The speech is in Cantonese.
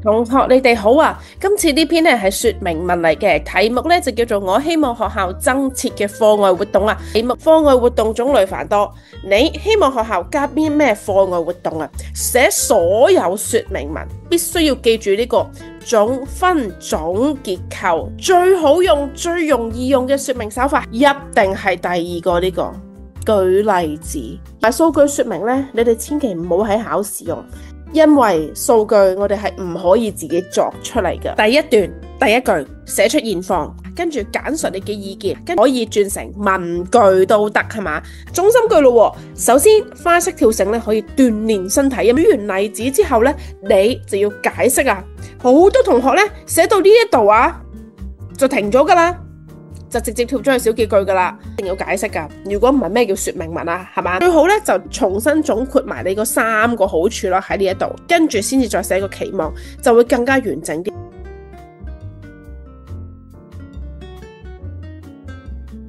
同學，你哋好啊！今次呢篇咧係說明文嚟嘅，題目咧就叫做我希望學校增設嘅課外活動啊。題目課外活動種類繁多，你希望學校加邊咩課外活動啊？寫所有說明文必須要記住呢個總分總結構，最好用最容易用嘅說明手法，一定係第二個呢個舉例子。但數據說明咧，你哋千祈唔好喺考試用。因為數據我哋係唔可以自己作出嚟嘅。第一段第一句寫出現況，跟住簡述你嘅意見，跟住可以轉成文句都得，係嘛？中心句咯。首先花式跳繩咧可以鍛煉身體。舉完例子之後咧，你就要解釋啊。好多同學咧寫到呢一度啊，就停咗噶啦。就直接跳咗去小結句噶啦，一定要解釋噶。如果唔係咩叫說明文啊，係嘛？最好咧就重新總括埋你嗰3個好處咯喺呢一度，跟住先至再寫個期望，就會更加完整啲。